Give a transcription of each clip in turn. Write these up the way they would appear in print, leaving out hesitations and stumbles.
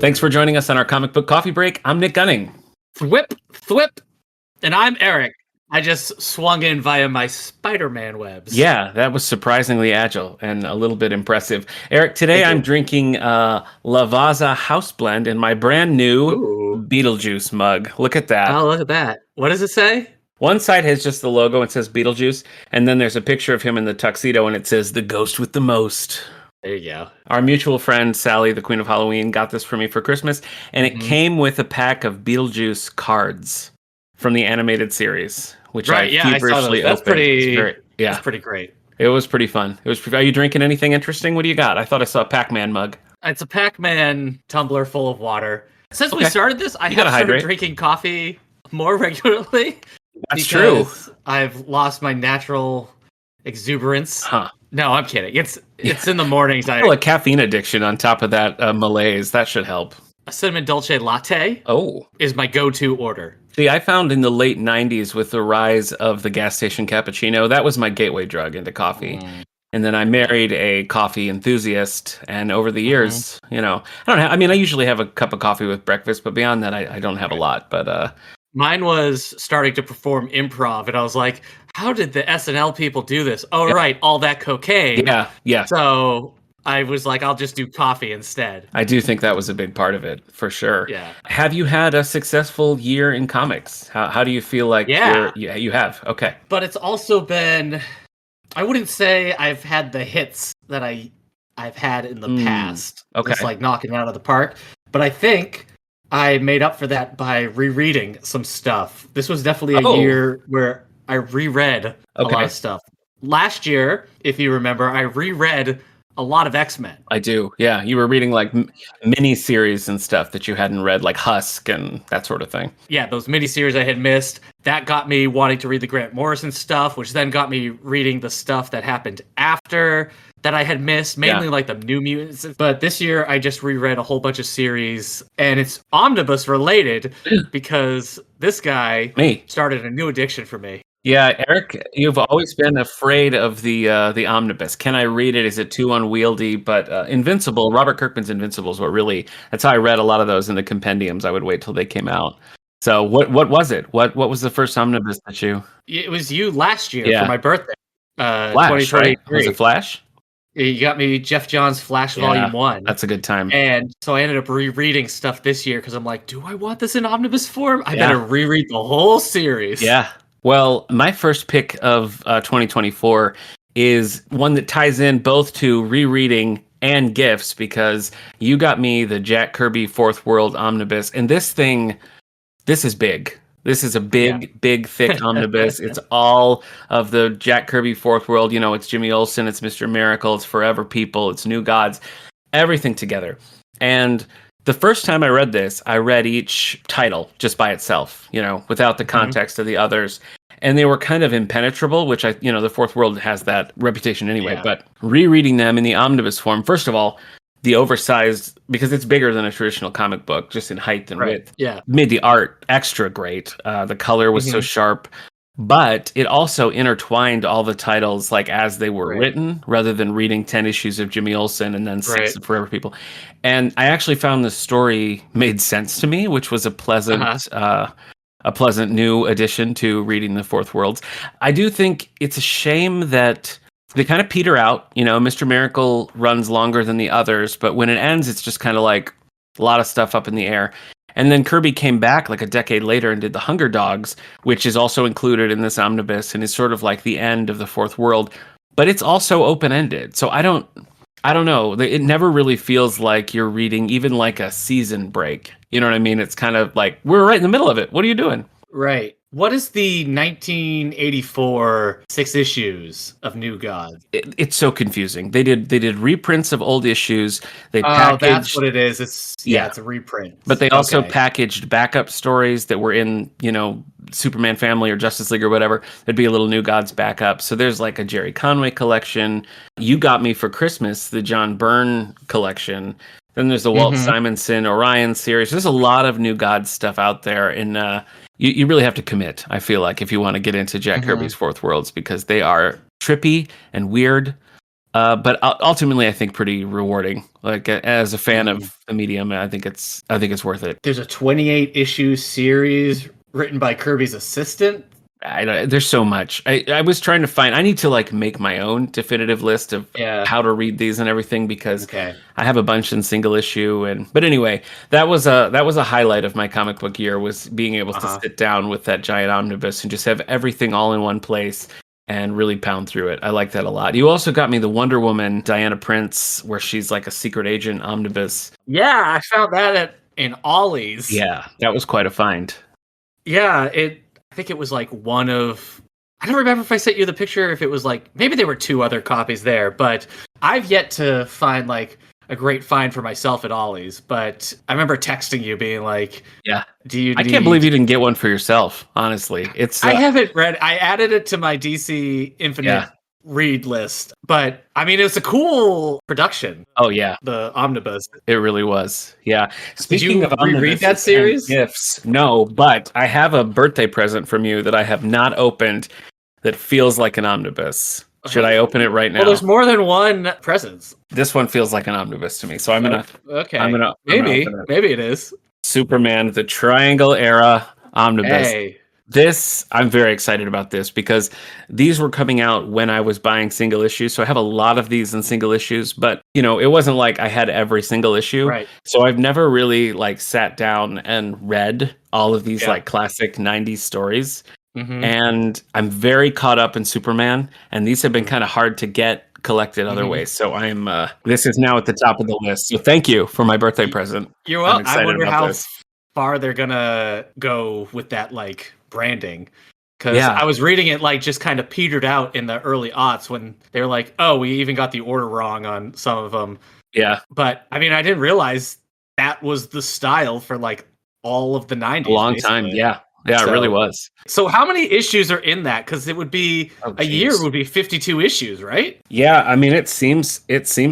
Thanks for joining us on our comic book coffee break. I'm Nick Gunning. Thwip, and I'm Eric. I just swung in via my Spider-Man webs. Yeah, that was surprisingly agile and a little bit impressive. Eric, today I'm drinking Lavazza House Blend in my brand new Beetlejuice mug. Look at that. Oh, look at that. What does it say? One side has just the logo and says Beetlejuice, and then there's a picture of him in the tuxedo and it says the ghost with the most. There you go. Our mutual friend, Sally, the Queen of Halloween, got this for me for Christmas, and it came with a pack of Beetlejuice cards from the animated series, which I feverishly opened. That's pretty great. It was pretty fun. Are you drinking anything interesting? What do you got? I thought I saw a Pac-Man mug. It's a Pac-Man tumbler full of water. Since we started this, I have started drinking coffee more regularly. That's true. I've lost my natural exuberance. Huh. No, I'm kidding. It's in the mornings. A caffeine addiction on top of that malaise. That should help. A cinnamon dolce latte is my go-to order. See, I found in the late 90s with the rise of the gas station cappuccino, that was my gateway drug into coffee. And then I married a coffee enthusiast, and over the years, I usually have a cup of coffee with breakfast, but beyond that, I don't have a lot. But mine was starting to perform improv, and I was like, how did the SNL people do this? Oh, right, all that cocaine. Yeah. So I was like, I'll just do coffee instead. I do think that was a big part of it, for sure. Yeah. Have you had a successful year in comics? How do you feel like you have? Okay. But it's also been, I wouldn't say I've had the hits that I've had in the past. Okay. Just like knocking it out of the park. But I think I made up for that by rereading some stuff. This was definitely a year where I reread a lot of stuff. Last year, if you remember, I reread a lot of X-Men. I do. Yeah. You were reading like mini-series and stuff that you hadn't read, like Husk and that sort of thing. Yeah, those mini-series I had missed. That got me wanting to read the Grant Morrison stuff, which then got me reading the stuff that happened after that I had missed, mainly like the New Mutants. But this year I just reread a whole bunch of series, and it's omnibus related because this guy started a new addiction for me. Yeah, Eric, you've always been afraid of the omnibus. Can I read it? Is it too unwieldy? But Invincible, Robert Kirkman's Invincible is that's how I read a lot of those in the compendiums. I would wait till they came out. So what was it? What was the first omnibus that you... It was you last year for my birthday. Flash, right? Was it Flash? You got me Jeff Johns' Flash Volume 1. That's a good time. And so I ended up rereading stuff this year because I'm like, do I want this in omnibus form? I better reread the whole series. Yeah. Well, my first pick of 2024 is one that ties in both to rereading and gifts, because you got me the Jack Kirby Fourth World Omnibus. And this is big. This is a big, thick omnibus. It's all of the Jack Kirby Fourth World. It's Jimmy Olsen, it's Mr. Miracle, it's Forever People, it's New Gods, everything together. And the first time I read this, I read each title just by itself, without the context of the others. And they were kind of impenetrable, which the Fourth World has that reputation anyway. Yeah. But rereading them in the omnibus form, first of all, the oversized, because it's bigger than a traditional comic book, just in height and width, made the art extra great. The color was so sharp. But it also intertwined all the titles like as they were written, rather than reading 10 issues of Jimmy Olsen and then 6 of Forever People. And I actually found the story made sense to me, which was a pleasant new addition to reading the Fourth Worlds. I do think it's a shame that they kind of peter out. Mr. Miracle runs longer than the others, but when it ends, it's just kind of like a lot of stuff up in the air. And then Kirby came back like a decade later and did The Hunger Dogs, which is also included in this omnibus and is sort of like the end of the Fourth World, but it's also open-ended. So I don't know. It never really feels like you're reading even like a season break. You know what I mean? It's kind of like, we're right in the middle of it. What are you doing? Right. What is the 1984 6 issues of New Gods? It's so confusing. They did reprints of old issues. They packaged, that's what it is. It's a reprint. But they also packaged backup stories that were in, Superman Family or Justice League or whatever. There'd be a little New Gods backup. So there's like a Jerry Conway collection. You got me for Christmas the John Byrne collection. Then there's the Walt Simonson Orion series. There's a lot of New Gods stuff out there, and you really have to commit, I feel like, if you want to get into Jack Kirby's Fourth Worlds, because they are trippy and weird, But ultimately, I think pretty rewarding. Like as a fan Mhm. of the medium, I think it's worth it. There's a 28 issue series written by Kirby's assistant. There's so much. I was trying to find. I need to like make my own definitive list of Yeah. how to read these and everything because Okay. I have a bunch in single issue. But anyway, that was a highlight of my comic book year was being able to Uh-huh. sit down with that giant omnibus and just have everything all in one place and really pound through it. I like that a lot. You also got me the Wonder Woman Diana Prince where she's like a secret agent omnibus. Yeah, I found that in Ollie's. Yeah, that was quite a find. Yeah, I think it was like one of. I don't remember if I sent you the picture. If it was like maybe there were two other copies there, but I've yet to find like a great find for myself at Ollie's. But I remember texting you, being like, Yeah. "Do you I can't need?" believe you didn't get one for yourself, honestly. It's I haven't read. I added it to my DC Infinite yeah. read list, but I mean, it's a cool production. Oh yeah. The omnibus. It really was. Yeah. Did Speaking you of reread that omnibuses and series? gifts, no, but I have a birthday present from you that I have not opened that feels like an omnibus. Should I open it right Well, now? there's more than one presence. This one feels like an omnibus to me. So Okay. I'm gonna Maybe. open it. Maybe it is. Superman, the Triangle Era omnibus. Hey. This, I'm very excited about this because these were coming out when I was buying single issues. So I have a lot of these in single issues, but you know, it wasn't like I had every single issue. Right. So I've never really like sat down and read all of these Yeah. like classic 90s stories. Mm-hmm. And I'm very caught up in Superman, and these have been kind of hard to get collected other ways. So I'm this is now at the top of the list. So thank you for my birthday present. You're I'm well. I excited wonder about how this. far they're gonna go with that like branding. Because Yeah. I was reading it like just kind of petered out in the early aughts when they were like, "Oh, we even got the order wrong on some of them." Yeah. But I mean, I didn't realize that was the style for like all of the 90s. A long time. basically. Yeah. Yeah, it really was. So how many issues are in that? Because it would be Oh, a year geez. would be 52 issues, right? Yeah, I mean it seems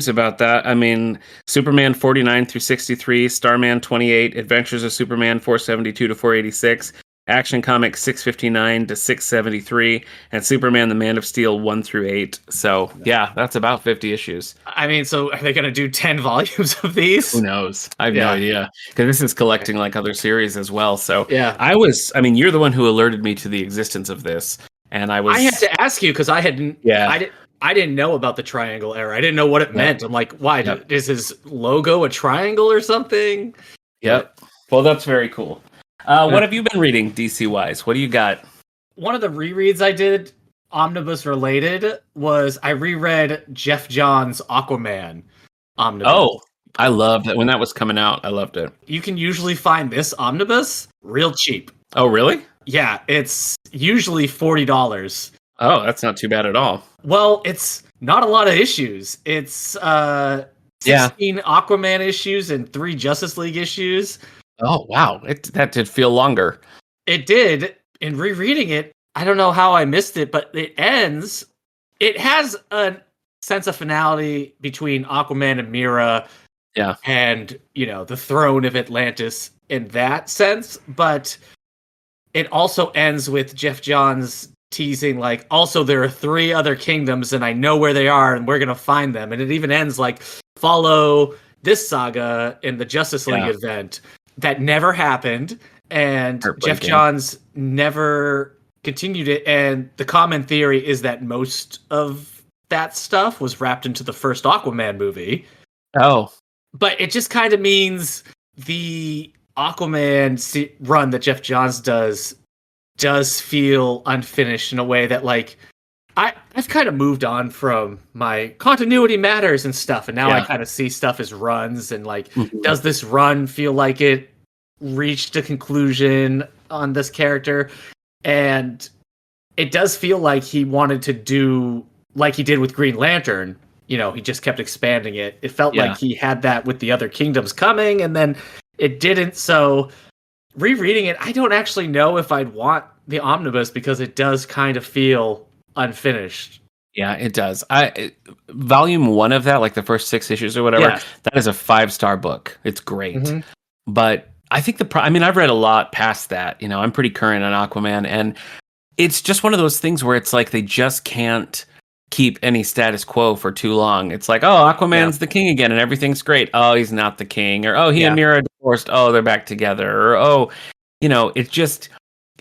about that. I mean, Superman 49 through 63, Starman 28, Adventures of Superman 472 to 486, Action Comics 659 to 673, and Superman the Man of Steel 1 through 8. So, yeah, that's about 50 issues. I mean, so are they going to do 10 volumes of these? Who knows? I have no idea. Because this is collecting like other series as well. So, Yeah. I mean, you're the one who alerted me to the existence of this. And I had to ask you because I hadn't. Yeah. I didn't know about the triangle era. I didn't know what it meant. I'm like, why? Yep. Is his logo a triangle or something? Yep. Well, that's very cool. What have you been reading DC wise? What do you got? One of the rereads I did, omnibus related, was I reread Jeff Johns' Aquaman omnibus. Oh, I loved it. When that was coming out, I loved it. You can usually find this omnibus real cheap. Oh, really? Yeah, it's usually $40. Oh, that's not too bad at all. Well, it's not a lot of issues. It's 16 Aquaman issues and 3 Justice League issues. Oh, wow. That did feel longer. It did. In rereading it, I don't know how I missed it, but it ends. It has a sense of finality between Aquaman and Mera. Yeah. And, you know, the throne of Atlantis in that sense. But it also ends with Jeff Johns teasing, like, also there are 3 other kingdoms and I know where they are and we're going to find them. And it even ends like, follow this saga in the Justice League event. That never happened. And Jeff Johns never continued it. And the common theory is that most of that stuff was wrapped into the first Aquaman movie. Oh. But it just kind of means the Aquaman run that Jeff Johns does feel unfinished in a way that, like, I've kind of moved on from my continuity matters and stuff, and now I kind of see stuff as runs, and like, does this run feel like it reached a conclusion on this character? And it does feel like he wanted to do like he did with Green Lantern. You know, he just kept expanding it. It felt like he had that with the other kingdoms coming, and then it didn't. So rereading it, I don't actually know if I'd want the omnibus because it does kind of feel unfinished. Yeah, it does. Volume 1 of that, like the first 6 issues or whatever, that is a 5-star book. It's great. But I think I mean, I've read a lot past that. You know, I'm pretty current on Aquaman, and it's just one of those things where it's like they just can't keep any status quo for too long. It's like, oh, Aquaman's the king again and everything's great. Oh, he's not the king. Or, oh, he and Mira are divorced. Oh, they're back together. Or, oh,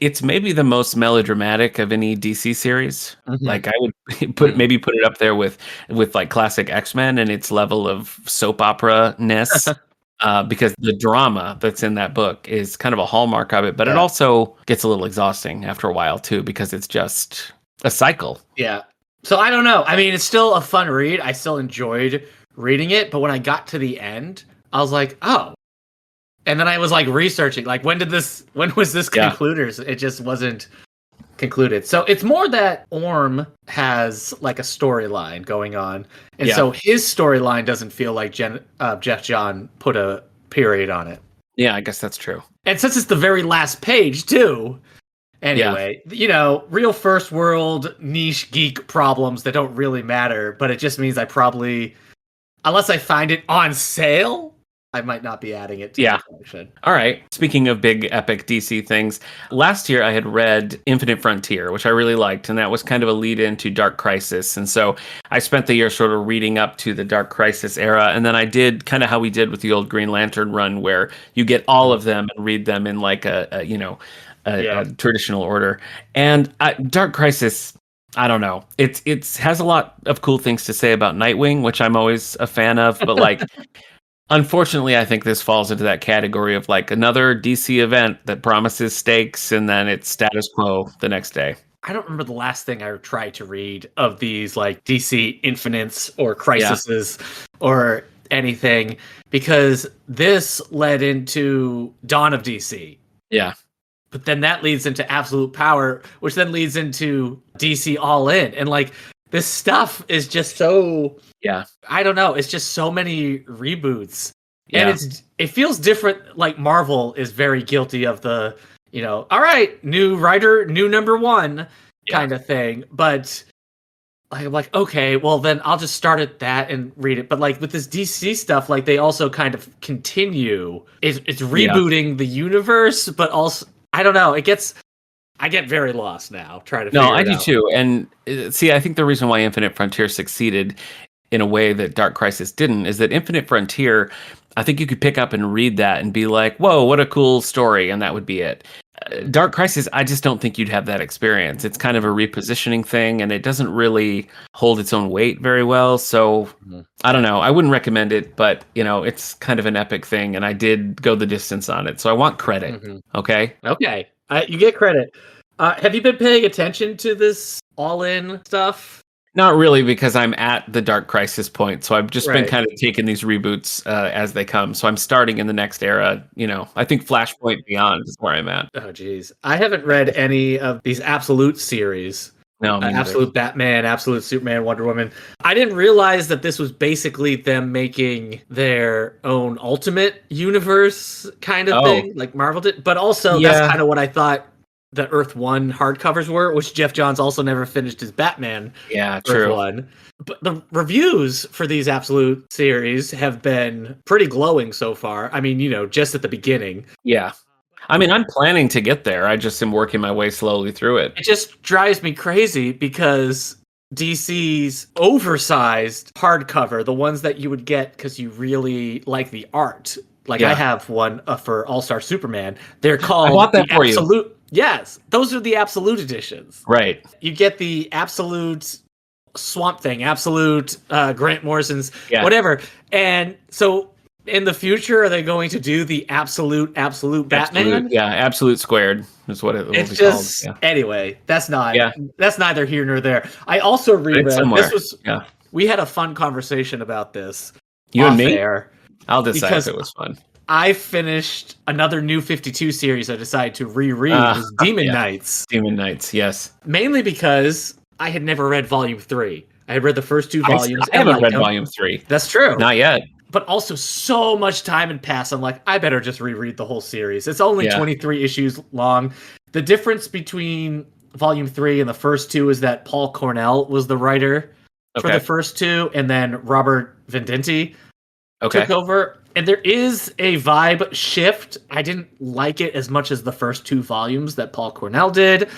it's maybe the most melodramatic of any DC series. Like I would put it up there with like classic X-Men and its level of soap opera-ness. Because the drama that's in that book is kind of a hallmark of it, but it also gets a little exhausting after a while too, because it's just a cycle. Yeah. So I don't know. I mean, it's still a fun read. I still enjoyed reading it, but when I got to the end, I was like, oh. And then I was like researching, like when was this concluded? It just wasn't concluded. So it's more that Orm has like a storyline going on. And so his storyline doesn't feel like Jeff John put a period on it. Yeah, I guess that's true. And since it's the very last page too, anyway, real first world niche geek problems that don't really matter, but it just means I probably, unless I find it on sale, I might not be adding it to the collection. All right. Speaking of big epic DC things, last year I had read Infinite Frontier, which I really liked, and that was kind of a lead into Dark Crisis. And so I spent the year sort of reading up to the Dark Crisis era, and then I did kind of how we did with the old Green Lantern run, where you get all of them and read them in like a traditional order. And Dark Crisis, I don't know. It has a lot of cool things to say about Nightwing, which I'm always a fan of, but like unfortunately, I think this falls into that category of like another DC event that promises stakes and then it's status quo the next day. I don't remember the last thing I tried to read of these like DC Infinites or Crises or anything, because this led into Dawn of DC. Yeah. But then that leads into Absolute Power, which then leads into DC All In. And like this stuff is just so, I don't know. It's just so many reboots, and it feels different. Like Marvel is very guilty of the, all right, new writer, new number one kind of thing. But I'm like, okay, well then I'll just start at that and read it. But like with this DC stuff, like they also kind of continue. It's rebooting the universe, but also I don't know. I get very lost now trying to figure it out. No, I do too. And see, I think the reason why Infinite Frontier succeeded in a way that Dark Crisis didn't is that Infinite Frontier, I think you could pick up and read that and be like, whoa, what a cool story. And that would be it. Dark Crisis, I just don't think you'd have that experience. It's kind of a repositioning thing, and it doesn't really hold its own weight very well. So I don't know. I wouldn't recommend it, but it's kind of an epic thing, and I did go the distance on it. So I want credit. Okay. You get credit. Have you been paying attention to this all-in stuff? Not really, because I'm at the Dark Crisis point. So I've just been kind of taking these reboots as they come. So I'm starting in the next era. I think Flashpoint Beyond is where I'm at. Oh, geez. I haven't read any of these Absolute series. No, Absolute Batman, Absolute Superman, Wonder Woman. I didn't realize that this was basically them making their own Ultimate Universe kind of thing, like Marvel did. But also, that's kind of what I thought the Earth 1 hardcovers were, which Jeff Johns also never finished his Batman Earth 1. But the reviews for these Absolute series have been pretty glowing so far. I mean, just at the beginning. Yeah. I mean, I'm planning to get there. I just am working my way slowly through it. It just drives me crazy because DC's oversized hardcover, the ones that you would get because you really like the art. Like I have one for All-Star Superman. They're called I bought that for Absolute. Yes, those are the Absolute editions. Right. You get the Absolute Swamp Thing, Absolute Grant Morrison's, whatever. And so in the future, are they going to do the Absolute Batman? Absolute Squared is what it will it's be just, called. Anyway, that's neither here nor there. I also reread, we had a fun conversation about this. You and me? Air, I'll decide if it was fun. I finished another New 52 series I decided to reread. It was Demon Knights. Demon Knights, yes. Mainly because I had never read Volume 3. I had read the first two volumes. I haven't read Volume 3. That's true. Not yet. But also so much time had passed. I'm like, I better just reread the whole series. It's only 23 issues long. The difference between Volume 3 and the first two is that Paul Cornell was the writer for the first two, and then Robert Venditti took over. And there is a vibe shift. I didn't like it as much as the first two volumes that Paul Cornell did,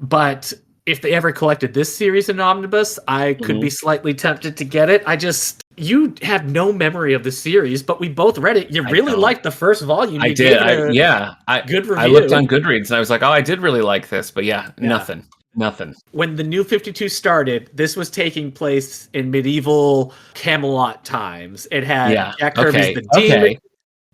but if they ever collected this series in omnibus, I could be slightly tempted to get it. You have no memory of the series, but we both read it. You really liked the first volume. You did. gave it a good review. I looked on Goodreads and I was like, oh, I did really like this, but nothing. When the New 52 started, this was taking place in medieval Camelot times. It had Jack Kirby's the demon.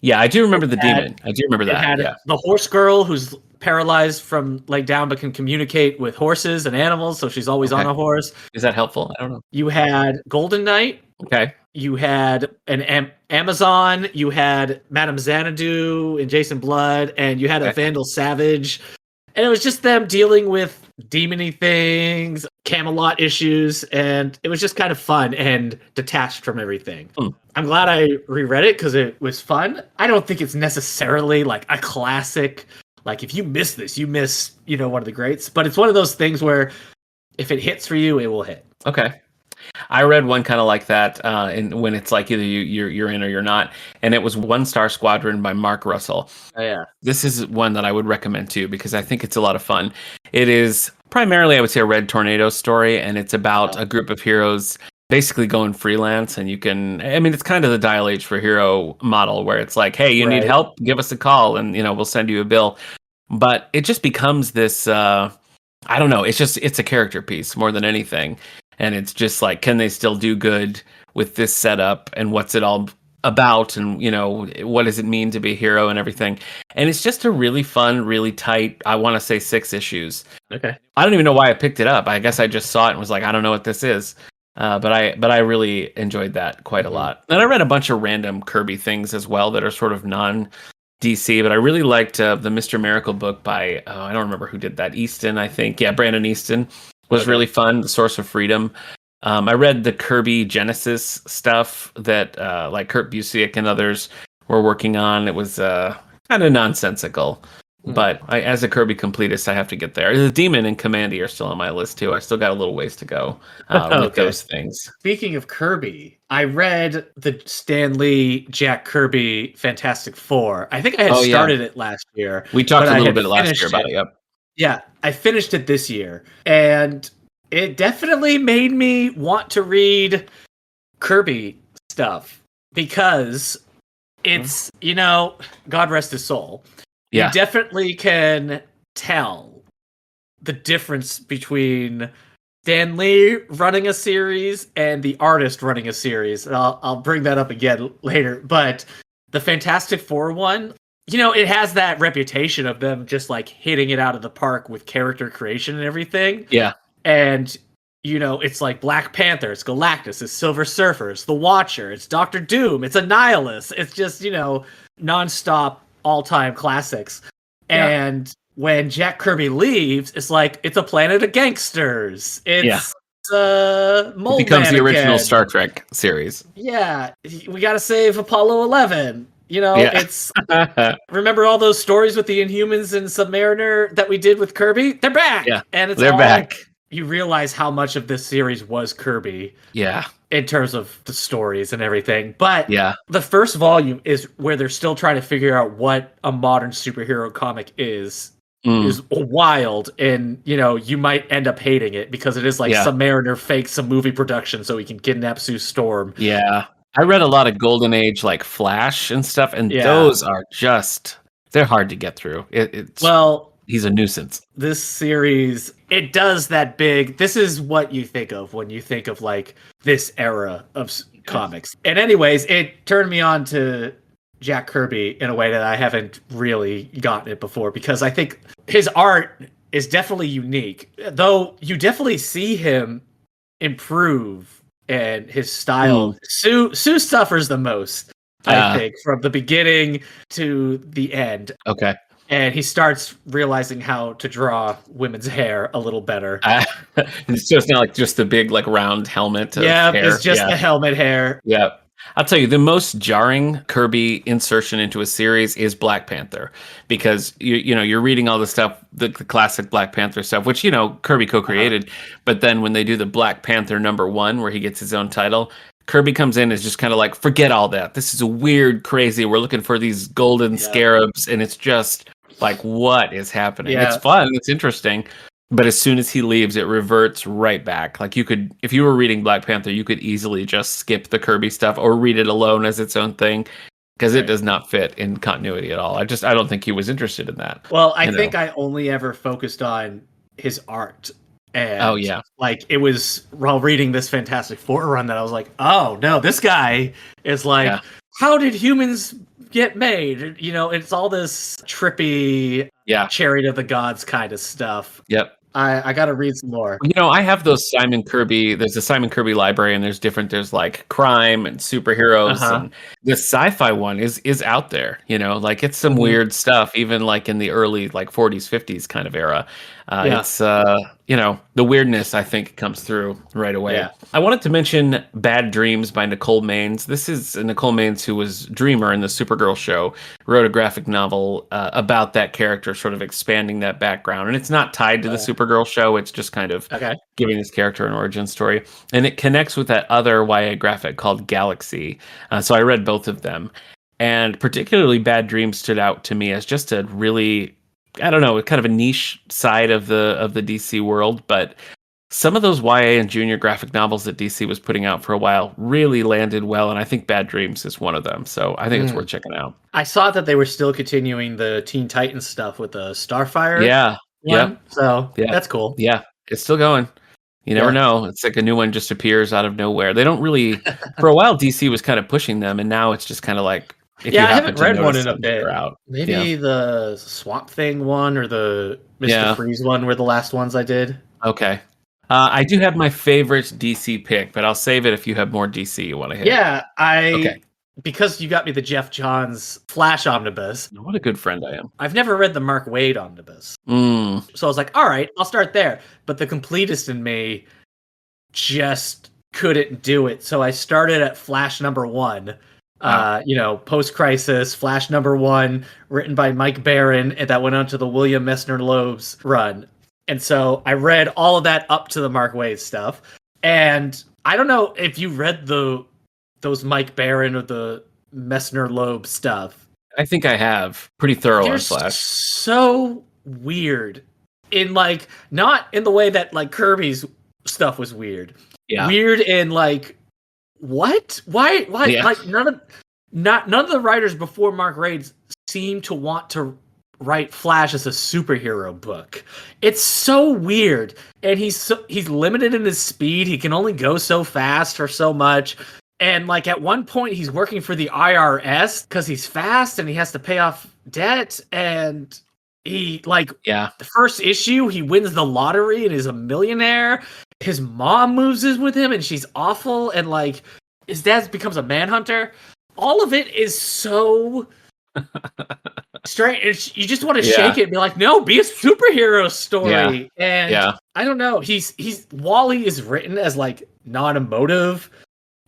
Yeah, I do remember the demon. I do remember that. It had the horse girl who's paralyzed from leg down but can communicate with horses and animals, so she's always on a horse. Is that helpful? I don't know. You had Golden Knight. Okay. You had an Amazon. You had Madame Xanadu and Jason Blood, and you had a Vandal Savage. And it was just them dealing with demony things, Camelot issues, and it was just kind of fun and detached from everything. I'm glad I reread it because it was fun. I don't think it's necessarily like a classic. Like, if you miss this, you miss, one of the greats. But it's one of those things where if it hits for you, it will hit. Okay. I read one kind of like that, and when it's like either you're in or you're not, and it was One Star Squadron by Mark Russell. Oh, yeah. This is one that I would recommend too because I think it's a lot of fun. It is primarily, I would say, a Red Tornado story, and it's about a group of heroes basically going freelance, and it's kind of the Dial H for Hero model where it's like, hey, you need help, give us a call, and we'll send you a bill. But it just becomes this, I don't know, it's a character piece more than anything. And it's just like, can they still do good with this setup, and what's it all about, and what does it mean to be a hero and everything. And it's just a really fun, really tight, I want to say 6 issues. Okay. I don't even know why I picked it up. I guess I just saw it and was like, I don't know what this is. But I really enjoyed that quite a lot. And I read a bunch of random Kirby things as well that are sort of non-DC, but I really liked the Mr. Miracle book by, I don't remember who did that, Easton, I think. Yeah, Brandon Easton. Was really fun. The Source of Freedom. I read the Kirby Genesis stuff that like Kurt Busiek and others were working on. It was kind of nonsensical, but as a Kirby completist, I have to get there. The Demon and Commandy are still on my list too. I still got a little ways to go with those things. Speaking of Kirby, I read the Stan Lee Jack Kirby Fantastic Four. I think I had started it last year. We talked a little bit last year about it. Yep. Yeah, I finished it this year, and it definitely made me want to read Kirby stuff because it's, God rest his soul. Yeah. You definitely can tell the difference between Stan Lee running a series and the artist running a series. And I'll bring that up again later, but the Fantastic Four one, it has that reputation of them just like hitting it out of the park with character creation and everything. Yeah. And, it's like Black Panther, it's Galactus, it's Silver Surfer, it's the Watcher, it's Doctor Doom, it's Annihilus. It's just, nonstop all-time classics. Yeah. And when Jack Kirby leaves, it's like, it's a planet of gangsters. It's Mole It becomes the original again. Star Trek series. Yeah. We got to save Apollo 11. It's remember all those stories with the Inhumans and Submariner that we did with Kirby? They're back. Yeah, and they're back. You realize how much of this series was Kirby. Yeah, in terms of the stories and everything. But the first volume is where they're still trying to figure out what a modern superhero comic is wild, and you might end up hating it because it is like Submariner fakes some movie production so he can kidnap Sue Storm. Yeah. I read a lot of Golden Age, like Flash and stuff, and those are they're hard to get through. He's a nuisance. This series, it does that big, this is what you think of when you think of like this era of comics. And anyways, it turned me on to Jack Kirby in a way that I haven't really gotten it before, because I think his art is definitely unique, though you definitely see him improve. And his style, Sue suffers the most, I think, from the beginning to the end. Okay. And he starts realizing how to draw women's hair a little better. It's just not like just the big, like, round helmet. Hair. It's just the helmet hair. Yeah. I'll tell you, the most jarring Kirby insertion into a series is Black Panther, because you're reading all the stuff, the classic Black Panther stuff, which Kirby co-created, but then when they do the Black Panther #1, where he gets his own title, Kirby comes in as just kind of like, forget all that. This is a weird, crazy. We're looking for these golden scarabs, and it's just like, what is happening? It's fun. It's interesting. But as soon as he leaves, it reverts right back. Like you could, if you were reading Black Panther, you could easily just skip the Kirby stuff or read it alone as its own thing because it Right. does not fit in continuity at all. I don't think he was interested in that. Well, I think I only ever focused on his art. And Oh yeah, like it was while reading this Fantastic Four run that I was like, oh no, this guy is like, how did humans get made? You know, it's all this trippy, chariot of the gods kind of stuff. Yep. I got to read some more. You know, I have those Simon Kirby. There's a Simon Kirby library, and there's like crime and superheroes, and the sci-fi one is out there. You know, like it's some weird stuff, even like in the early like 40s, 50s kind of era. It's you know, the weirdness I think comes through right away. Yeah. I wanted to mention Bad Dreams by Nicole Maines. This is Nicole Maines, who was Dreamer in the Supergirl show, wrote a graphic novel about that character, sort of expanding that background. And it's not tied to the Supergirl show. It's just kind of giving this character an origin story. And it connects with that other YA graphic called Galaxy. So I read both of them. And particularly Bad Dreams stood out to me as just a really, I don't know, kind of a niche side of the DC world, but some of those YA and junior graphic novels that DC was putting out for a while really landed well, and I think Bad Dreams is one of them. So I think it's worth checking out. I saw that they were still continuing the Teen Titans stuff with the Starfire. Yep. So that's cool. Yeah, it's still going. You never know. It's like a new one just appears out of nowhere. They don't really, for a while, DC was kind of pushing them, and now it's just kind of like, if you I haven't read one in a bit. Out. Maybe the Swamp Thing one or the Mr. Freeze one were the last ones I did. Okay. I do have my favorite DC pick, but I'll save it if you have more DC you want to hit. Yeah, because you got me the Jeff Johns Flash Omnibus. What a good friend I am. I've never read the Mark Waid Omnibus. So I was like, all right, I'll start there. But the completist in me just couldn't do it. So I started at Flash #1. You know, post-crisis, Flash #1, written by Mike Barron, and that went on to the William Messner Loeb's run. And so I read all of that up to the Mark Waid stuff. And I don't know if you read those Mike Barron or the Messner Loeb stuff. I think I have. Pretty thorough on Flash. So weird. In like, not in the way that like Kirby's stuff was weird. Yeah. Weird in like, what? Why? Yeah. Like none of the writers before Mark Waid seem to want to write Flash as a superhero book. It's so weird, and he's limited in his speed. He can only go so fast for so much. And like at one point, he's working for the IRS because he's fast and he has to pay off debt. And he the first issue, he wins the lottery and is a millionaire. His mom moves in with him and she's awful. And like his dad becomes a manhunter. All of it is so strange. You just want to shake it and be like, no, be a superhero story. And I don't know. Wally is written as like non-emotive.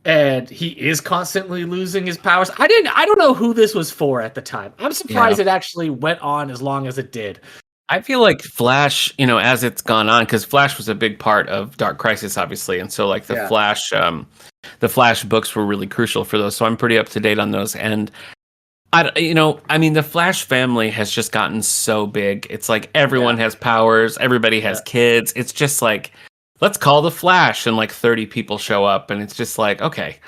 And he is constantly losing his powers. I don't know who this was for at the time. I'm surprised it actually went on as long as it did. I feel like Flash, you know, as it's gone on, because Flash was a big part of Dark Crisis, obviously, and so like the Flash books were really crucial for those. So I'm pretty up to date on those. And the Flash family has just gotten so big. It's like everyone has powers, everybody has kids. It's just like, let's call the Flash, and like 30 people show up, and it's just like, okay,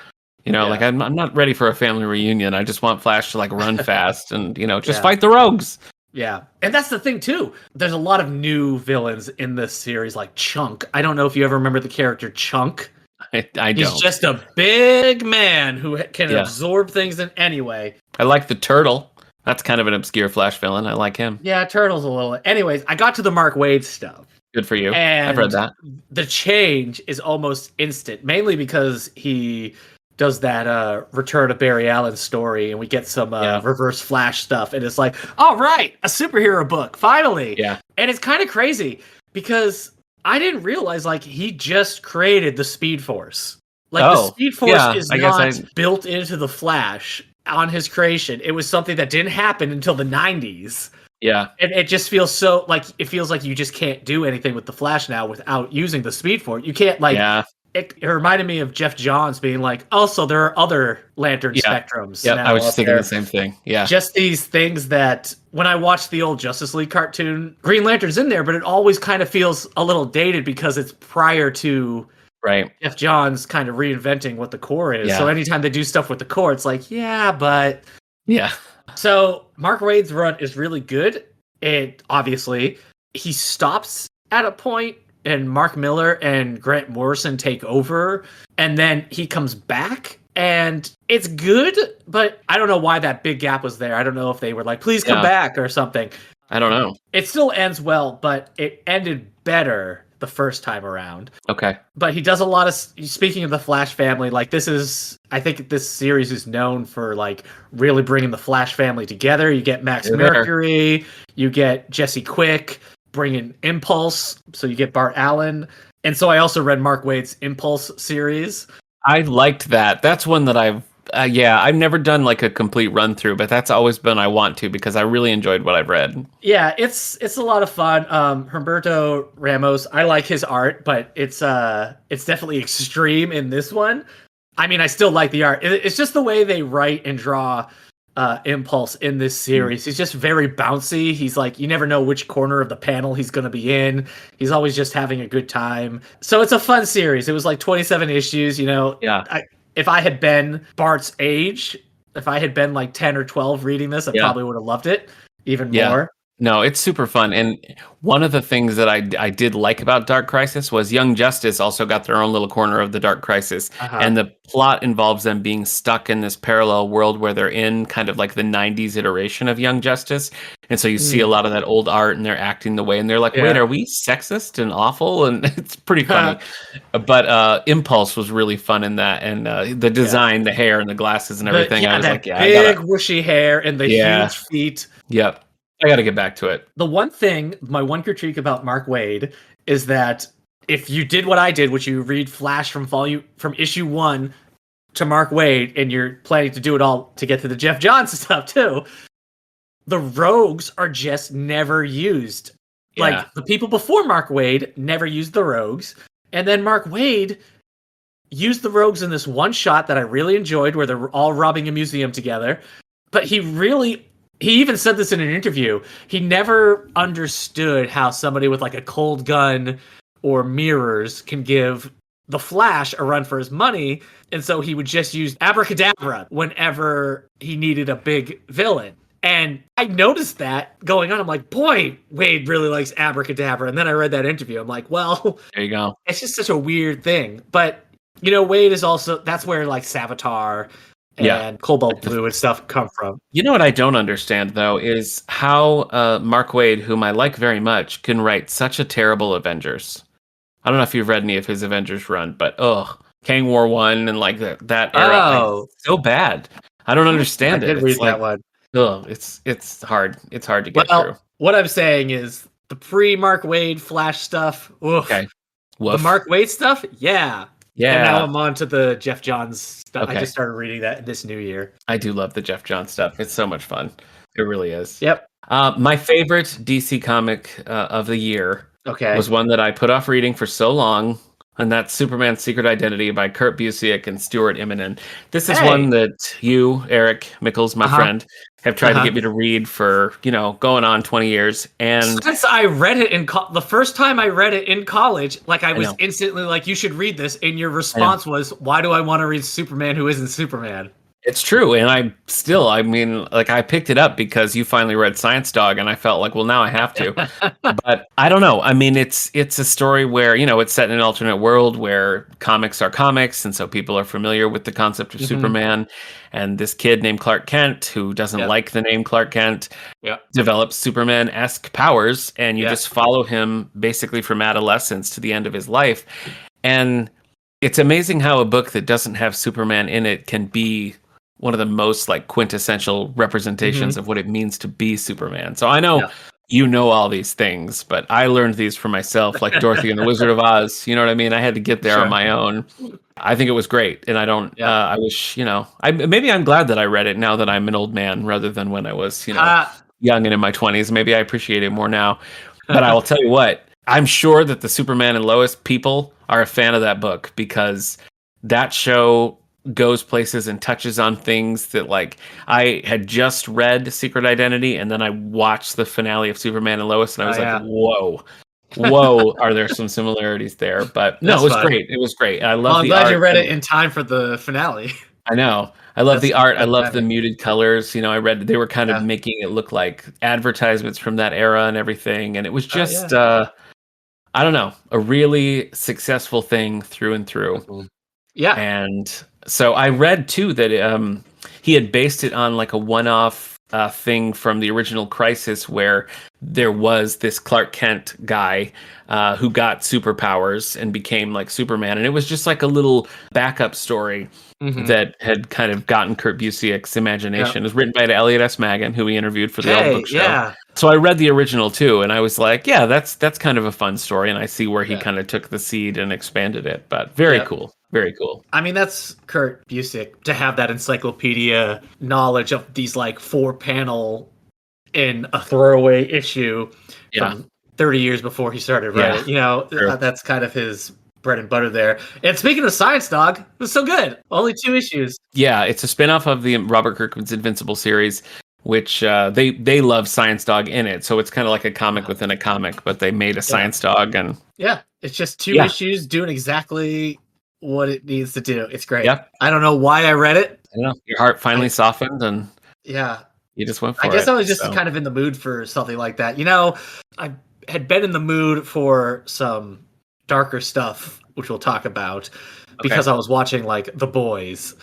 like I'm not ready for a family reunion. I just want Flash to like run fast and just fight the rogues. Yeah, and that's the thing too. There's a lot of new villains in this series, like Chunk. I don't know if you ever remember the character Chunk. I don't. He's just a big man who can absorb things in any way. I like the Turtle. That's kind of an obscure Flash villain. I like him. Yeah, Turtle's a little. Anyways, I got to the Mark Waid stuff. Good for you. And I've read that. The change is almost instant, mainly because he does that Return of Barry Allen story, and we get some Reverse Flash stuff, and it's like, all right, a superhero book, finally. Yeah. And it's kind of crazy because I didn't realize like he just created the Speed Force. Like the Speed Force is not built into the Flash on his creation. It was something that didn't happen until the 90s. Yeah. And it just feels so like, it feels like you just can't do anything with the Flash now without using the Speed Force. You can't it reminded me of Jeff Johns being like, also there are other Lantern spectrums. Yeah, now I was just out thinking there. the same thing. Yeah. Just these things that when I watched the old Justice League cartoon, Green Lantern's in there, but it always kind of feels a little dated because it's prior to Right. Jeff Johns kind of reinventing what the core is. Yeah. So anytime they do stuff with the core, it's like, yeah, but Yeah. so Mark Waid's run is really good. And obviously he stops at a point and Mark Miller and Grant Morrison take over, and then he comes back and it's good, but I don't know why that big gap was there. I don't know if they were like, please come back or something. I don't know. It still ends well, but it ended better the first time around. Okay. But he does a lot of, speaking of the Flash family, like this is, I think this series is known for like really bringing the Flash family together. You get Max Mercury, you get Jesse Quick, bringing Impulse, so you get Bart Allen. And so I also read Mark Waid's Impulse series. I liked that. That's one that I've never done like a complete run through, but that's always been I want to because I really enjoyed what I've read. Yeah, it's a lot of fun. Humberto Ramos, I like his art, but it's definitely extreme in this one. I mean, I still like the art. It's just the way they write and draw Impulse in this series. He's just very bouncy. He's like, you never know which corner of the panel he's going to be in. He's always just having a good time. So it's a fun series. It was like 27 issues, you know. Yeah. If I had been Bart's age, if I had been like 10 or 12 reading this, I probably would have loved it even more. No, it's super fun. And one of the things that I did like about Dark Crisis was Young Justice also got their own little corner of the Dark Crisis. And the plot involves them being stuck in this parallel world where they're in kind of like the 90s iteration of Young Justice. And so you see a lot of that old art and they're acting the way and they're like, wait, are we sexist and awful? And it's pretty funny. But Impulse was really fun in that. And the design, the hair and the glasses and everything. I was like, big whooshy hair and the huge feet. Yep. I got to get back to it. The one thing, my one critique about Mark Waid is that if you did what I did, which you read Flash from issue 1 to Mark Waid, and you're planning to do it all to get to the Jeff Johns stuff too, the rogues are just never used. Like the people before Mark Waid never used the rogues, and then Mark Waid used the rogues in this one shot that I really enjoyed, where they're all robbing a museum together. But he even said this in an interview. He never understood how somebody with like a cold gun or mirrors can give the Flash a run for his money. And so he would just use abracadabra whenever he needed a big villain. And I noticed that going on. I'm like, boy, Waid really likes abracadabra. And then I read that interview. I'm like, well, there you go. It's just such a weird thing. But, you know, Waid is also, that's where like Savitar and Cobalt Blue and stuff come from. You know what I don't understand, though, is how Mark Waid, whom I like very much, can write such a terrible Avengers. I don't know if you've read any of his Avengers run, but Kang War 1 and like that era, so bad. I don't understand it. I did read that one. It's hard. It's hard to get through. What I'm saying is the pre-Mark Waid Flash stuff. Oof. Okay. Woof. The Mark Waid stuff, yeah. And now I'm on to the Jeff Johns stuff. I just started reading that this new year. I do love the Jeff Johns stuff. It's so much fun. It really is. Yep. My favorite DC comic of the year was one that I put off reading for so long, and that's Superman's Secret Identity by Kurt Busiek and Stuart Immonen. This is one that you, Eric Mickles, my friend, have tried to get me to read for, going on 20 years. And since I read it the first time I read it in college, like I was instantly like, you should read this. And your response was, why do I want to read Superman who isn't Superman? It's true. And I picked it up because you finally read Science Dog and I felt like, well, now I have to. But I don't know. I mean, it's a story where, it's set in an alternate world where comics are comics. And so people are familiar with the concept of Superman. And this kid named Clark Kent, who doesn't like the name Clark Kent, develops Superman-esque powers. And you just follow him basically from adolescence to the end of his life. And it's amazing how a book that doesn't have Superman in it can be one of the most like quintessential representations of what it means to be Superman. So I know you know all these things, but I learned these for myself, like Dorothy and the Wizard of Oz. You know what I mean? I had to get there on my own. I think it was great. And I don't, I wish, maybe I'm glad that I read it now that I'm an old man rather than when I was, young and in my 20s. Maybe I appreciate it more now. But I will tell you what, I'm sure that the Superman and Lois people are a fan of that book because that show goes places and touches on things that, like, I had just read Secret Identity and then I watched the finale of Superman and Lois and I was like, whoa, are there some similarities there? But no, it was great. It was great. I love I'm the glad art. you read it in time for the finale. I know. I love the art. I love the muted colors. You know, I read they were kind of making it look like advertisements from that era and everything. And it was just, I don't know, a really successful thing through and through. Mm-hmm. Yeah. And so I read too that he had based it on like a one-off thing from the original Crisis where there was this Clark Kent guy who got superpowers and became like Superman. And it was just like a little backup story that had kind of gotten Kurt Busiek's imagination. It was written by Elliot S. Magan, who we interviewed for the old book show. Yeah. So I read the original too, and I was like, yeah, that's kind of a fun story. And I see where he kind of took the seed and expanded it. But very cool. Very cool. I mean, that's Kurt Busiek to have that encyclopedia knowledge of these like 4-panel in a throwaway issue from 30 years before he started writing. You know, that's kind of his bread and butter there. And speaking of Science Dog, it was so good. Only 2 issues. Yeah, it's a spinoff of the Robert Kirkman's Invincible series, which they love Science Dog in it. So it's kind of like a comic within a comic, but they made a Science Dog. And it's just 2 issues doing exactly what it needs to do. It's great. Yeah. I don't know why I read it. I don't know. Your heart finally softened and you just went for it. I guess I was just kind of in the mood for something like that. You know, I had been in the mood for some darker stuff, which we'll talk about, because I was watching like The Boys.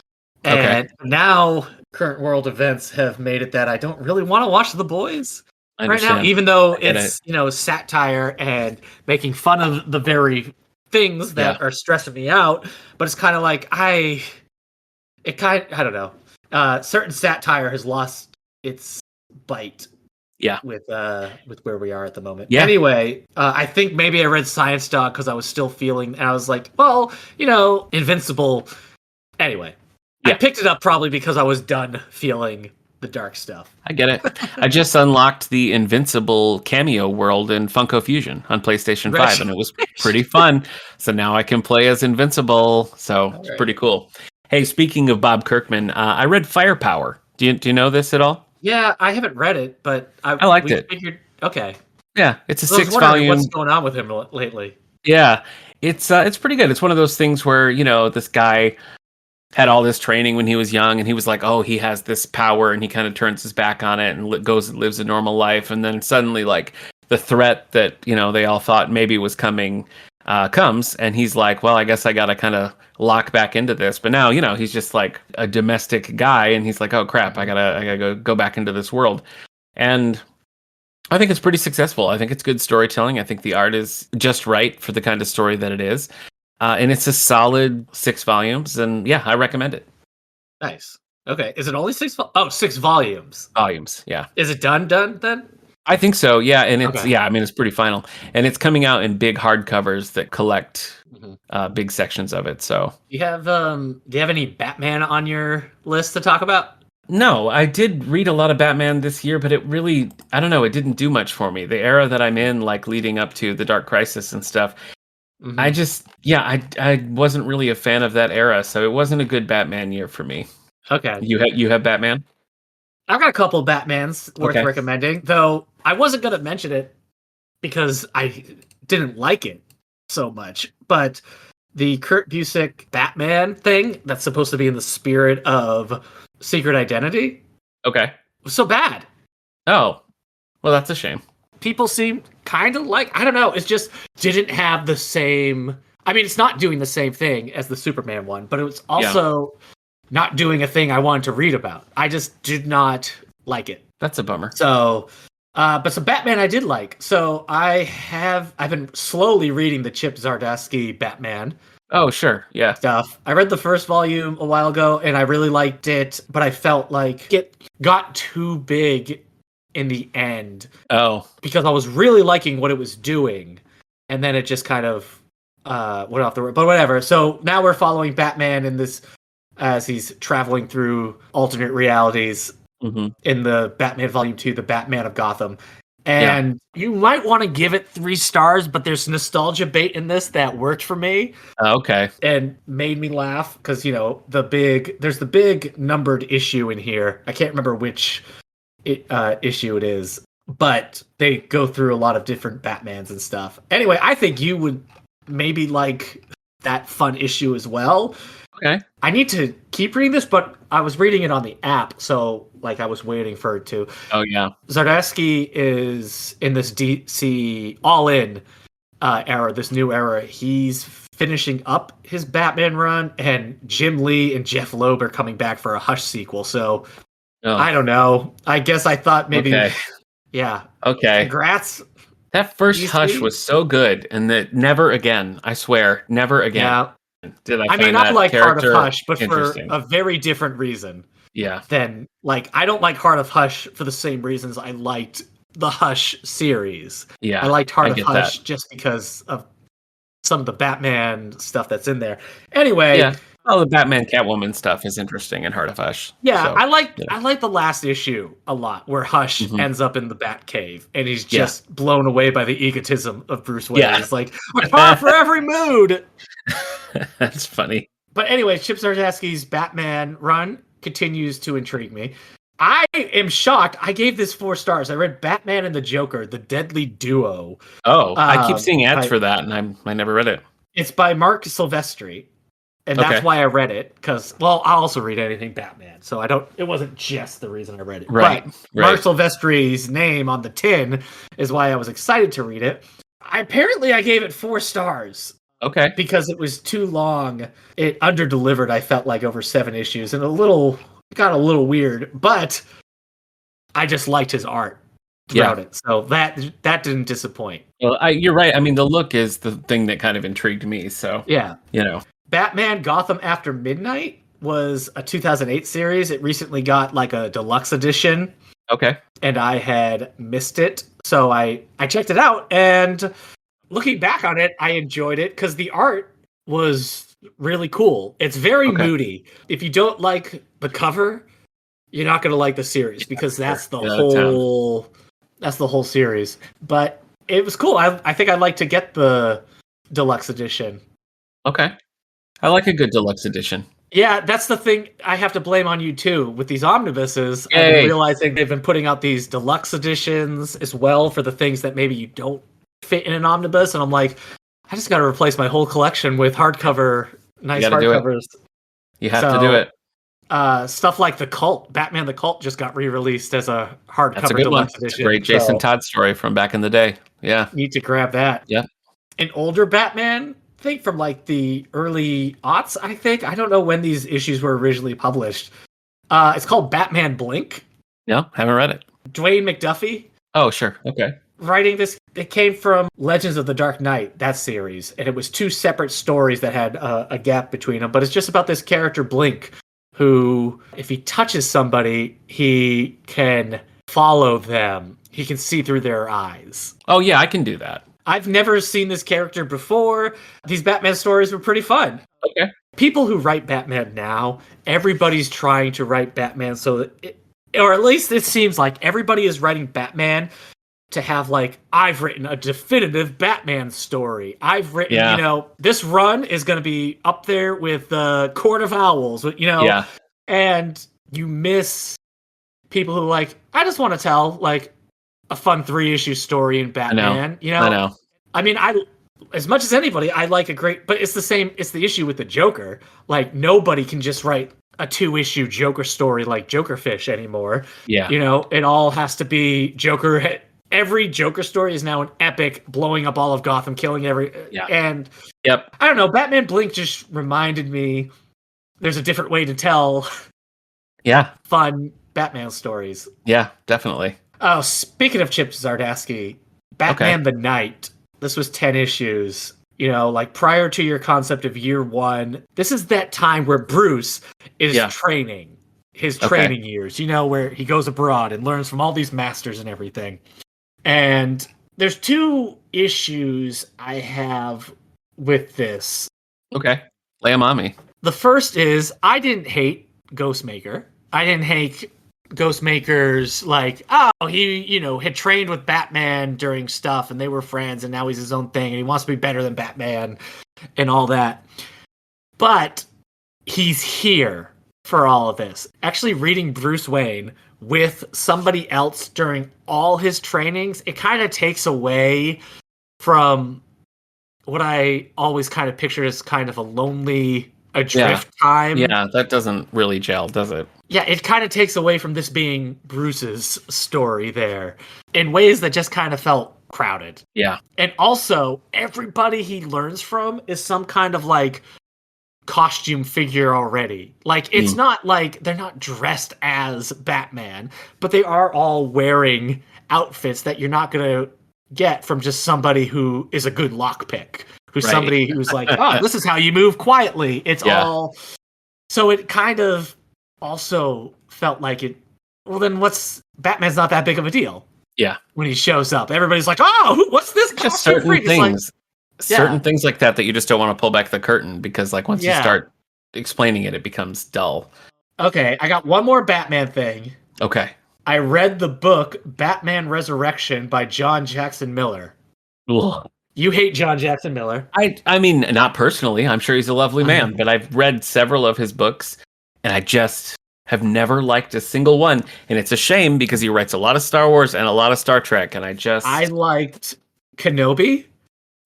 And now current world events have made it that I don't really want to watch The Boys right now, even though it's, you know, satire and making fun of the very things that are stressing me out. But it's kind of like I don't know. Certain satire has lost its bite. With where we are at the moment. Anyway, I think maybe I read Science Dog because I was still feeling, and I was like, well, you know, Invincible. Anyway, I picked it up probably because I was done feeling the dark stuff. I get it. I just unlocked the Invincible cameo world in Funko Fusion on PlayStation 5, and it was pretty fun. So now I can play as Invincible. So it's pretty cool. Hey, speaking of Bob Kirkman, I read Firepower. Do you know this at all? Yeah, I haven't read it, but I liked it. Okay. Yeah, it's a 6-volume. What's going on with him lately? Yeah, it's pretty good. It's one of those things where, you know, this guy had all this training when he was young, and he was like, oh, he has this power, and he kind of turns his back on it and goes and lives a normal life, and then suddenly, like, the threat that, you know, they all thought maybe was coming comes, and he's like, well, I guess I gotta kind of lock back into this. But now, you know, he's just like a domestic guy, and he's like, oh crap, I gotta go back into this world. And I think it's pretty successful. I think it's good storytelling. I think the art is just right for the kind of story that it is. And it's a solid 6 volumes, and yeah, I recommend it. Nice. Okay. Is it only 6 volumes? Volumes, yeah. Is it done then? I think so, yeah. And it's I mean, it's pretty final. And it's coming out in big hardcovers that collect big sections of it. So do you have any Batman on your list to talk about? No, I did read a lot of Batman this year, but it really, I don't know, it didn't do much for me. The era that I'm in, like leading up to the Dark Crisis and stuff, I just, I wasn't really a fan of that era, so it wasn't a good Batman year for me. Okay. You have Batman? I've got a couple Batmans worth recommending, though I wasn't going to mention it because I didn't like it so much. But the Kurt Busiek Batman thing that's supposed to be in the spirit of Secret Identity was so bad. Oh, well, that's a shame. People seem kind of like, I don't know, it just didn't have the same... I mean, it's not doing the same thing as the Superman one, but it was also... not doing a thing I wanted to read about. I just did not like it. That's a bummer. So, but some Batman I did like. So I've been slowly reading the Chip Zdarsky Batman. Oh, sure. Yeah. Stuff. I read the first volume a while ago and I really liked it, but I felt like it got too big in the end. Oh. Because I was really liking what it was doing. And then it just kind of went off the road. But whatever. So now we're following Batman in this as he's traveling through alternate realities in the Batman Volume 2, The Batman of Gotham. And you might want to give it 3 stars, but there's nostalgia bait in this that worked for me. Okay. And made me laugh because, there's the big numbered issue in here. I can't remember which issue it is, but they go through a lot of different Batmans and stuff. Anyway, I think you would maybe like that fun issue as well. Okay. I need to keep reading this, but I was reading it on the app, so I was waiting for it to. Oh yeah. Zdarsky is in this DC All-In era, this new era. He's finishing up his Batman run, and Jim Lee and Jeff Loeb are coming back for a Hush sequel. So I don't know. I guess I thought maybe. Okay. Yeah. Okay. Congrats. That first Hush was so good, and that never again. I swear, never again. Yeah. Did I like Heart of Hush, but for interesting. a very different reason. Yeah. Then, I don't like Heart of Hush for the same reasons I liked the Hush series. Yeah. I liked Heart of Hush that. just because of some of the Batman stuff that's in there. Anyway. Yeah. Oh, the Batman Catwoman stuff is interesting in Heart of Hush. Yeah, so, I like the last issue a lot, where Hush ends up in the Batcave and he's just blown away by the egotism of Bruce Wayne. Yeah. He's like, "We're par for every mood." That's funny. But anyway, Chip Zdarsky's Batman run continues to intrigue me. I am shocked. I gave this 4 stars. I read Batman and the Joker, the Deadly Duo. Oh, I keep seeing ads for that, and I never read it. It's by Mark Silvestri. And that's why I read it, because, I'll also read anything Batman, so it wasn't just the reason I read it. Right. But Mark Silvestri's name on the tin is why I was excited to read it. Apparently, I gave it 4 stars. Okay. Because it was too long. It under-delivered, I felt like, over 7 issues, and it got a little weird, but I just liked his art throughout it, so that didn't disappoint. Well, you're right. I mean, the look is the thing that kind of intrigued me, so... Yeah. Batman Gotham After Midnight was a 2008 series. It recently got a deluxe edition. Okay. And I had missed it. So I checked it out, and looking back on it, I enjoyed it because the art was really cool. It's very moody. If you don't like the cover, you're not going to like the series because that's the whole series. But it was cool. I think I'd like to get the deluxe edition. Okay. I like a good deluxe edition. Yeah, that's the thing I have to blame on you too with these omnibuses. I've been realizing they've been putting out these deluxe editions as well for the things that maybe you don't fit in an omnibus, and I'm like, I just got to replace my whole collection with hardcover, nice hardcovers. You have to do it. Stuff like The Cult, Batman the Cult just got re-released as a hardcover deluxe edition. It's a great Jason Todd story from back in the day. Yeah. Need to grab that. Yeah. An older Batman, I think from the early aughts, I think. I don't know when these issues were originally published. It's called Batman Blink. No, haven't read it. Dwayne McDuffie. Oh, sure. Okay. Writing this, it came from Legends of the Dark Knight, that series. And it was 2 separate stories that had a gap between them. But it's just about this character, Blink, who, if he touches somebody, he can follow them. He can see through their eyes. Oh, yeah, I can do that. I've never seen this character before. These Batman stories were pretty fun. Okay. People who write Batman now, everybody's trying to write Batman so that or at least it seems like everybody is writing Batman to have I've written a definitive Batman story. I've written, this run is going to be up there with the Court of Owls, and you miss people who I just want to tell a fun 3-issue story in Batman. I know. I mean, as much as anybody, I like but it's the same. It's the issue with the Joker. Nobody can just write a 2-issue Joker story like Jokerfish anymore. Yeah. It all has to be Joker. Every Joker story is now an epic, blowing up all of Gotham, killing and I don't know. Batman Blink just reminded me there's a different way to tell. Yeah. Fun Batman stories. Yeah, definitely. Oh, speaking of Chip Zdarsky, Batman the Knight. This was 10 issues. Prior to your concept of year 1, this is that time where Bruce is training, his training years, where he goes abroad and learns from all these masters and everything. And there's 2 issues I have with this. Okay. Lay them on me. The first is, I didn't hate Ghostmaker. I didn't hate Ghostmaker's like, oh, he, had trained with Batman during stuff and they were friends and now he's his own thing and he wants to be better than Batman and all that. But he's here for all of this. Actually reading Bruce Wayne with somebody else during all his trainings, it kind of takes away from what I always kind of picture as kind of a lonely adrift time. Yeah, that doesn't really gel, does it? Yeah, it kind of takes away from this being Bruce's story there in ways that just kind of felt crowded. Yeah. And also, everybody he learns from is some kind of like costume figure already. Like, it's not like they're not dressed as Batman, but they are all wearing outfits that you're not going to get from just somebody who is a good lockpick. Who's somebody who's like, oh, this is how you move quietly. It's all... So it kind of also felt like it... Well, then Batman's not that big of a deal. Yeah. When he shows up. Everybody's like, oh, what's this costume just certain freak? things. Certain things like that you just don't want to pull back the curtain because like once you start explaining it, it becomes dull. Okay, I got one more Batman thing. Okay. I read the book Batman Resurrection by John Jackson Miller. Ugh. You hate John Jackson Miller. I mean, not personally. I'm sure he's a lovely man, but I've read several of his books, and I just have never liked a single one. And it's a shame because he writes a lot of Star Wars and a lot of Star Trek, and I liked Kenobi,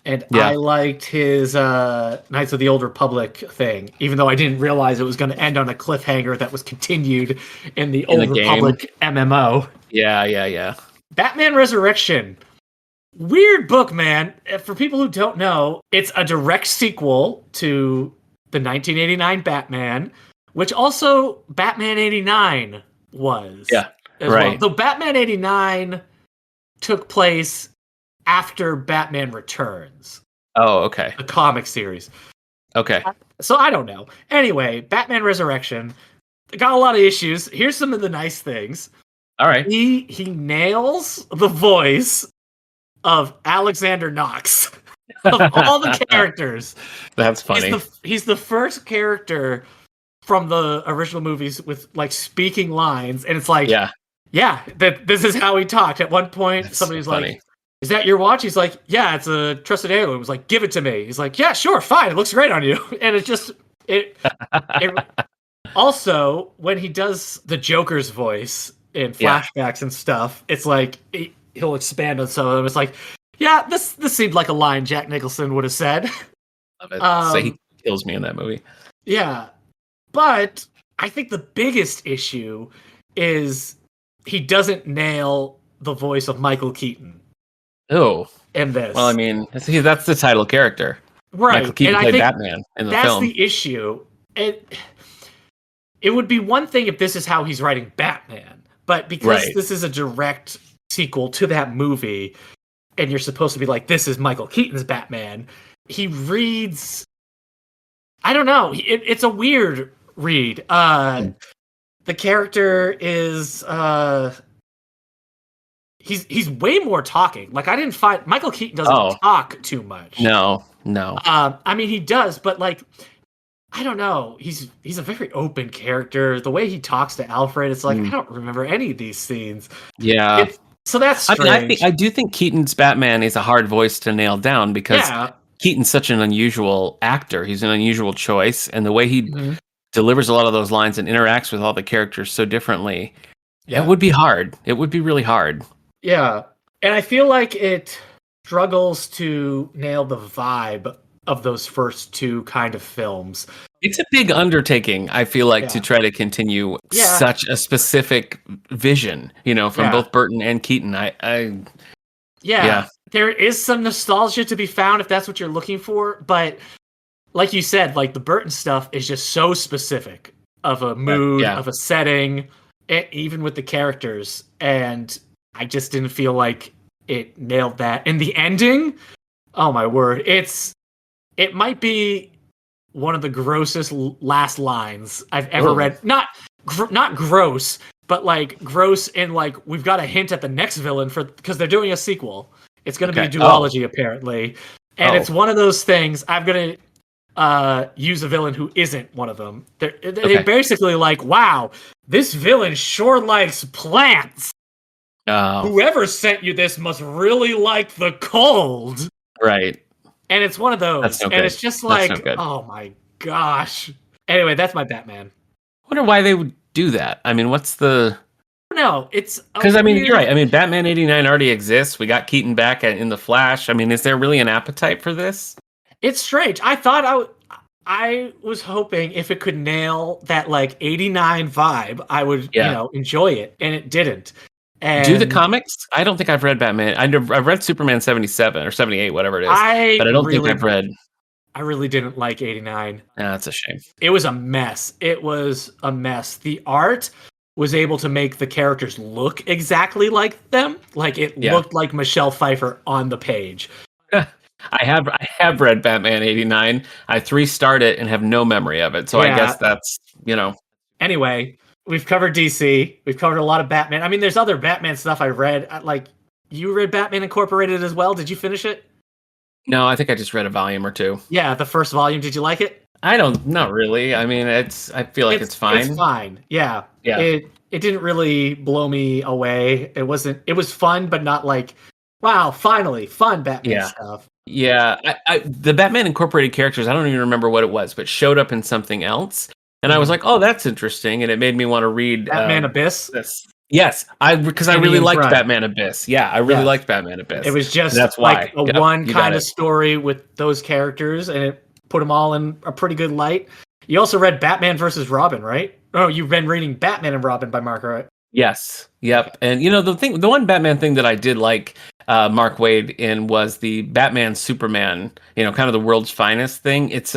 and I liked his Knights of the Old Republic thing, even though I didn't realize it was going to end on a cliffhanger that was continued in the Old Republic MMO. Yeah. Batman Resurrection. Weird book, man. For people who don't know, it's a direct sequel to the 1989 Batman, which also Batman 89 was. Yeah, right. Well. So Batman 89 took place after Batman Returns. Oh, okay. The comic series. Okay. So I don't know. Anyway, Batman Resurrection got a lot of issues. Here's some of the nice things. All right. He nails the voice of Alexander Knox of all the characters. That's funny. He's the first character from the original movies with like speaking lines, and it's like, that this is how he talked. At one point, somebody's like, "Is that your watch?" He's like, "Yeah, it's a trusted heirloom." He was like, "Give it to me." He's like, "Yeah, sure, fine. It looks great on you." And it's just it also, when he does the Joker's voice in flashbacks and stuff, it's like he'll expand on some of them. It's like, yeah, this seemed like a line Jack Nicholson would have said. Love it. So he kills me in that movie. Yeah. But I think the biggest issue is he doesn't nail the voice of Michael Keaton. Oh. In this. Well, I mean, that's the title character. Right. Michael Keaton played Batman in the film. That's the issue. It would be one thing if this is how he's writing Batman. But because this is a direct sequel to that movie, and you're supposed to be like, this is Michael Keaton's Batman, he reads... I don't know. It's a weird read. The character is... He's way more talking. Like, I didn't find... Michael Keaton doesn't talk too much. No. I mean, he does, but like... I don't know. He's a very open character. The way he talks to Alfred, it's like, I don't remember any of these scenes. Yeah. So that's strange. I do think Keaton's Batman is a hard voice to nail down because Keaton's such an unusual actor. He's an unusual choice. And the way he delivers a lot of those lines and interacts with all the characters so differently, it would be hard. It would be really hard. Yeah. And I feel like it struggles to nail the vibe of those first two kind of films. It's a big undertaking, I feel like, to try to continue such a specific vision, from both Burton and Keaton. There is some nostalgia to be found if that's what you're looking for, but like you said, like the Burton stuff is just so specific of a mood, of a setting, even with the characters, and I just didn't feel like it nailed that. And the ending, oh my word, it might be one of the grossest last lines I've ever read. Not gross, but like gross in like we've got a hint at the next villain because they're doing a sequel. It's going to be a duology apparently, and it's one of those things. use a villain who isn't one of them. They're Okay. basically like, wow, this villain sure likes plants. Oh, Whoever sent you this must really like the cold. right. And it's one of those. That's no And good. it's just That's no like, good. oh my gosh. Anyway, that's my Batman. Wonder why they would do that. I mean, what's the? No, it's Because I mean, you're right. I mean, Batman '89 already exists. We got Keaton back in the Flash. I mean, is there really an appetite for this? It's strange. I thought I was hoping if it could nail that like 89 vibe, I would, enjoy it, and it didn't. And do the comics? I don't think I've read Batman. I've read Superman 77 or 78, whatever it is. But I don't think I've read. I really didn't like 89. Yeah, that's a shame. It was a mess. It was a mess. The art was able to make the characters look exactly like them. Like it looked like Michelle Pfeiffer on the page. I have read Batman '89. I 3-starred it and have no memory of it. So I guess that's, Anyway, we've covered DC. We've covered a lot of Batman. I mean, there's other Batman stuff I read. Like, you read Batman Incorporated as well. Did you finish it? No, I think I just read a volume or two. Yeah, the first volume. Did you like it? Not really. I mean, I feel like it's fine. It's fine. Yeah. Yeah. It didn't really blow me away. It was fun, but not like, wow, finally, fun Batman stuff. Yeah. The Batman Incorporated characters, I don't even remember what it was, but showed up in something else. And I was like, oh, that's interesting. And it made me want to read Batman Abyss. This. Yes, because I really liked Batman Abyss. Yeah, I really liked Batman Abyss. It was just that's why. like a one kind of story with those characters, and it put them all in a pretty good light. You also read Batman versus Robin, right? Oh, you've been reading Batman and Robin by Mark, right? Yes. Yep. And the one Batman thing that I did like Mark Waid in was the Batman Superman, kind of the world's finest thing. It's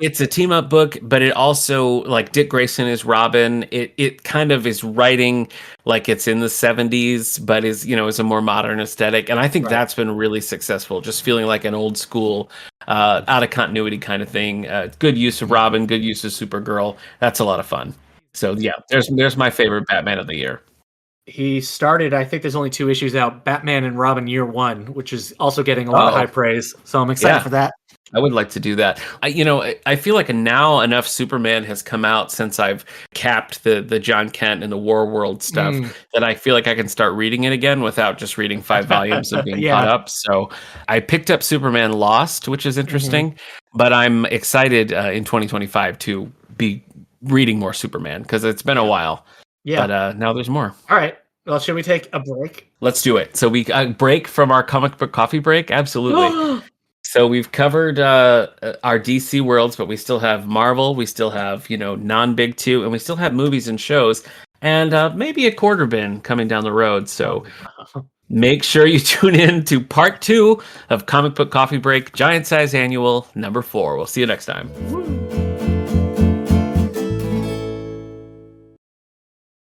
It's a team up book, but it also, like, Dick Grayson is Robin. It kind of is writing like it's in the 70s, but is a more modern aesthetic. And I think that's been really successful. Just feeling like an old school, out of continuity kind of thing. Good use of Robin, good use of Supergirl. That's a lot of fun. So yeah, there's my favorite Batman of the year. He started, I think there's only 2 issues out, Batman and Robin Year One, which is also getting a lot of high praise. So I'm excited for that. I would like to do that. I feel like now enough Superman has come out since I've capped the John Kent and the War World stuff that I feel like I can start reading it again without just reading 5 volumes and being caught up. So I picked up Superman Lost, which is interesting, but I'm excited in 2025 to be reading more Superman because it's been a while. Yeah. But now there's more. All right. Well, should we take a break? Let's do it. So we break from our comic book coffee break. Absolutely. So we've covered our DC worlds, but we still have Marvel. We still have, non-big 2, and we still have movies and shows, and maybe a quarter bin coming down the road. So make sure you tune in to part 2 of Comic Book Coffee Break, Giant Size Annual number 4. We'll see you next time.